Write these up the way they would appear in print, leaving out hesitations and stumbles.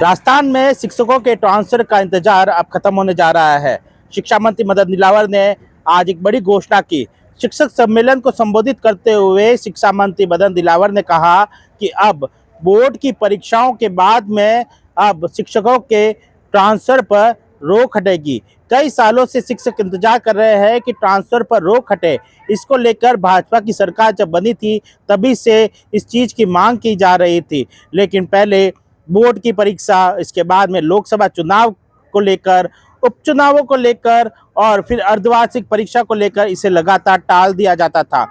राजस्थान में शिक्षकों के ट्रांसफर का इंतजार अब खत्म होने जा रहा है। शिक्षा मंत्री मदन दिलावर ने आज एक बड़ी घोषणा की। शिक्षक सम्मेलन को संबोधित करते हुए शिक्षा मंत्री मदन दिलावर ने कहा कि अब बोर्ड की परीक्षाओं के बाद में अब शिक्षकों के ट्रांसफर पर रोक हटेगी। कई सालों से शिक्षक इंतजार कर रहे हैं कि ट्रांसफर पर रोक हटे। इसको लेकर भाजपा की सरकार जब बनी थी तभी से इस चीज की मांग की जा रही थी, लेकिन पहले बोर्ड की परीक्षा, इसके बाद में लोकसभा चुनाव को लेकर, उपचुनावों को लेकर और फिर अर्धवार्षिक परीक्षा को लेकर इसे लगातार टाल दिया जाता था।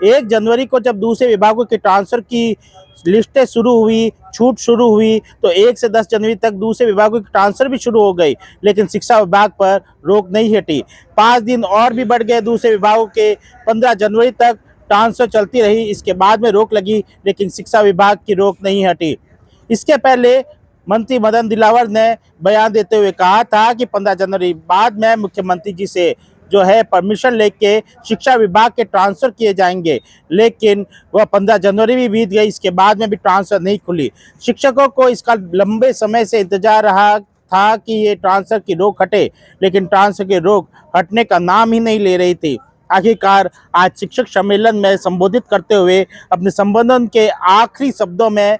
1 जनवरी को जब दूसरे विभागों के ट्रांसफर की लिस्टें शुरू हुई, छूट शुरू हुई, तो 1 से 10 जनवरी तक दूसरे विभागों की ट्रांसफर भी शुरू हो गई, लेकिन शिक्षा विभाग पर रोक नहीं हटी। 5 दिन और भी बढ़ गए दूसरे विभागों के, 15 जनवरी तक ट्रांसफर चलती रही। इसके बाद में रोक लगी, लेकिन शिक्षा विभाग की रोक नहीं हटी। इसके पहले मंत्री मदन दिलावर ने बयान देते हुए कहा था कि 15 जनवरी बाद में मुख्यमंत्री जी से जो है परमिशन लेके शिक्षा विभाग के ट्रांसफर किए जाएंगे, लेकिन वह 15 जनवरी भी बीत गई, इसके बाद में भी ट्रांसफर नहीं खुली। शिक्षकों को इसका लंबे समय से इंतजार रहा था कि ये ट्रांसफर की रोक हटे, लेकिन ट्रांसफर की रोक हटने का नाम ही नहीं ले रही थी। आखिरकार आज शिक्षक सम्मेलन में संबोधित करते हुए अपने संबोधन के आखिरी शब्दों में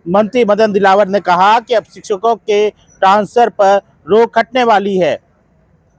मंत्री मदन दिलावर ने कहा कि अब शिक्षकों के ट्रांसफर पर रोक हटने वाली है।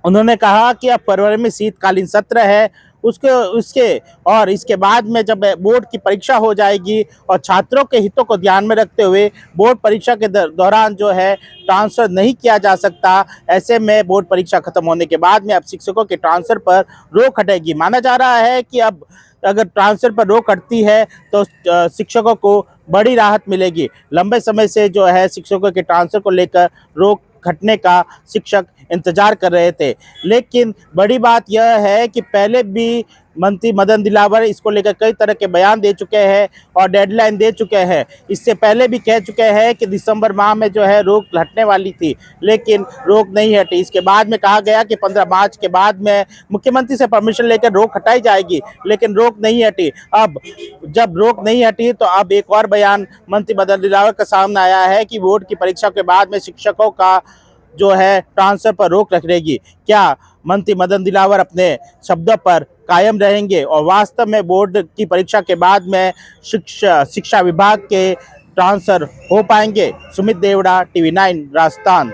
उन्होंने कहा कि अब फरवरी में शीतकालीन सत्र है, उसके उसके और इसके बाद में जब बोर्ड की परीक्षा हो जाएगी और छात्रों के हितों को ध्यान में रखते हुए बोर्ड परीक्षा के दौरान जो है ट्रांसफर नहीं किया जा सकता। ऐसे में बोर्ड परीक्षा खत्म होने के बाद में अब शिक्षकों के ट्रांसफर पर रोक हटेगी। माना जा रहा है कि अब अगर ट्रांसफर पर रोक हटती है तो शिक्षकों को बड़ी राहत मिलेगी। लंबे समय से जो है शिक्षकों के ट्रांसफर को लेकर रोक हटने का शिक्षक इंतजार कर रहे थे, लेकिन बड़ी बात यह है कि पहले भी मंत्री मदन दिलावर इसको लेकर कई तरह के बयान दे चुके हैं और डेडलाइन दे चुके हैं। इससे पहले भी कह चुके हैं कि दिसंबर माह में जो है रोक हटने वाली थी, लेकिन रोक नहीं हटी। इसके बाद में कहा गया कि 15 मार्च के बाद में मुख्यमंत्री से परमिशन लेकर रोक हटाई जाएगी, लेकिन रोक नहीं हटी। अब जब रोक नहीं हटी तो अब एक और बयान मंत्री मदन दिलावर का सामने आया है कि बोर्ड की परीक्षा के बाद में शिक्षकों का जो है ट्रांसफर पर रोक रखेगी। क्या मंत्री मदन दिलावर अपने शब्दों पर कायम रहेंगे और वास्तव में बोर्ड की परीक्षा के बाद में शिक्षा विभाग के ट्रांसफर हो पाएंगे? सुमित देवड़ा, टीवी 9 राजस्थान।